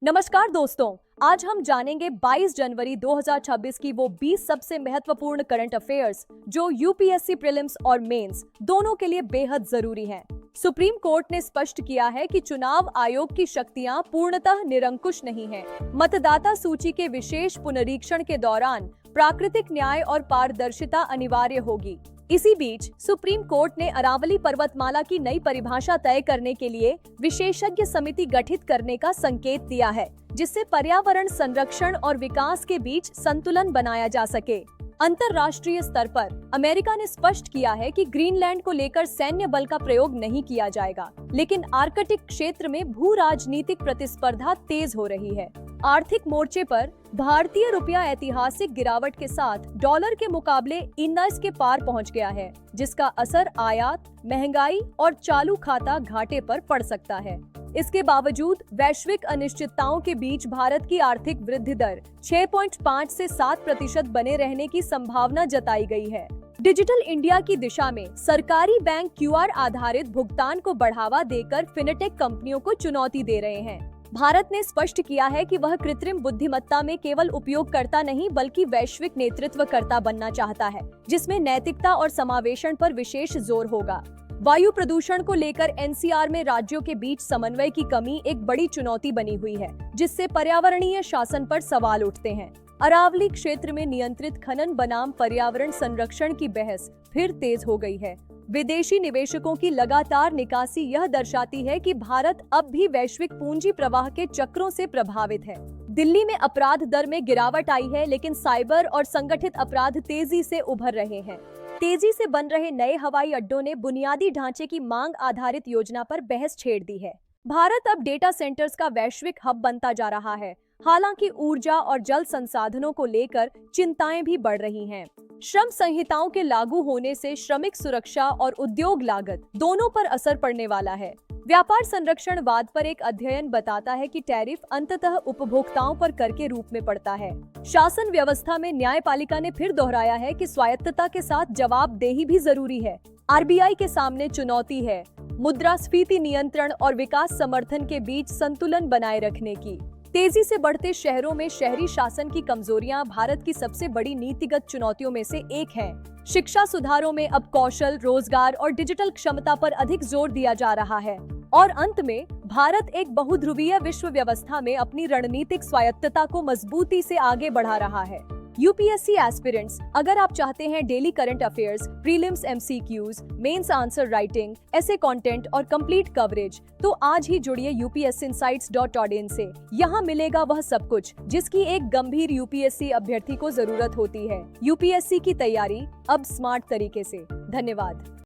नमस्कार दोस्तों, आज हम जानेंगे 22 जनवरी 2026 की वो 20 सबसे महत्वपूर्ण करंट अफेयर्स जो यूपीएससी प्रीलिम्स और मेंस दोनों के लिए बेहद जरूरी हैं। सुप्रीम कोर्ट ने स्पष्ट किया है कि चुनाव आयोग की शक्तियां पूर्णतः निरंकुश नहीं हैं। मतदाता सूची के विशेष पुनरीक्षण के दौरान प्राकृतिक न्याय और पारदर्शिता अनिवार्य होगी। इसी बीच सुप्रीम कोर्ट ने अरावली पर्वतमाला की नई परिभाषा तय करने के लिए विशेषज्ञ समिति गठित करने का संकेत दिया है, जिससे पर्यावरण संरक्षण और विकास के बीच संतुलन बनाया जा सके। अंतर्राष्ट्रीय स्तर पर अमेरिका ने स्पष्ट किया है कि ग्रीनलैंड को लेकर सैन्य बल का प्रयोग नहीं किया जाएगा, लेकिन आर्कटिक क्षेत्र में भू राजनीतिक प्रतिस्पर्धा तेज हो रही है। आर्थिक मोर्चे पर भारतीय रुपया ऐतिहासिक गिरावट के साथ डॉलर के मुकाबले 19 के पार पहुंच गया है, जिसका असर आयात, महंगाई और चालू खाता घाटे पर पड़ सकता है। इसके बावजूद वैश्विक अनिश्चितताओं के बीच भारत की आर्थिक वृद्धि दर 6.5 से 7% बने रहने की संभावना जताई गई है। डिजिटल इंडिया की दिशा में सरकारी बैंक क्यूआर आधारित भुगतान को बढ़ावा देकर फिनटेक कंपनियों को चुनौती दे रहे हैं। भारत ने स्पष्ट किया है कि वह कृत्रिम बुद्धिमत्ता में केवल उपयोगकर्ता नहीं बल्कि वैश्विक नेतृत्वकर्ता बनना चाहता है, जिसमें नैतिकता और समावेशन पर विशेष जोर होगा। वायु प्रदूषण को लेकर एनसीआर में राज्यों के बीच समन्वय की कमी एक बड़ी चुनौती बनी हुई है, जिससे पर्यावरणीय शासन पर सवाल उठते हैं। अरावली क्षेत्र में नियंत्रित खनन बनाम पर्यावरण संरक्षण की बहस फिर तेज हो गई है। विदेशी निवेशकों की लगातार निकासी यह दर्शाती है कि भारत अब भी वैश्विक पूंजी प्रवाह के चक्रों से प्रभावित है। दिल्ली में अपराध दर में गिरावट आई है, लेकिन साइबर और संगठित अपराध तेजी से उभर रहे हैं। तेजी से बन रहे नए हवाई अड्डों ने बुनियादी ढांचे की मांग आधारित योजना पर बहस छेड़ दी है। भारत अब डेटा सेंटर्स का वैश्विक हब बनता जा रहा है। हालांकि ऊर्जा और जल संसाधनों को लेकर चिंताएं भी बढ़ रही हैं। श्रम संहिताओं के लागू होने से श्रमिक सुरक्षा और उद्योग लागत दोनों पर असर पड़ने वाला है। व्यापार संरक्षणवाद पर एक अध्ययन बताता है कि टैरिफ अंततः उपभोक्ताओं पर कर के रूप में पड़ता है। शासन व्यवस्था में न्यायपालिका ने फिर दोहराया है कि स्वायत्तता के साथ जवाबदेही भी जरूरी है। आरबीआई के सामने चुनौती है मुद्रास्फीति नियंत्रण और विकास समर्थन के बीच संतुलन बनाए रखने की। तेजी से बढ़ते शहरों में शहरी शासन की कमजोरियां भारत की सबसे बड़ी नीतिगत चुनौतियों में से एक है। शिक्षा सुधारों में अब कौशल, रोजगार और डिजिटल क्षमता पर अधिक जोर दिया जा रहा है। और अंत में भारत एक बहुध्रुवीय विश्व व्यवस्था में अपनी रणनीतिक स्वायत्तता को मजबूती से आगे बढ़ा रहा है। यूपीएससी एस्पिरेंट्स, अगर आप चाहते हैं daily current affairs, prelims MCQs, mains answer writing, ऐसे कंटेंट और कंप्लीट कवरेज, तो आज ही जुड़िए upscinsights.in से। यहाँ मिलेगा वह सब कुछ जिसकी एक गंभीर यूपीएससी अभ्यर्थी को जरूरत होती है। यूपीएससी की तैयारी अब स्मार्ट तरीके से। धन्यवाद।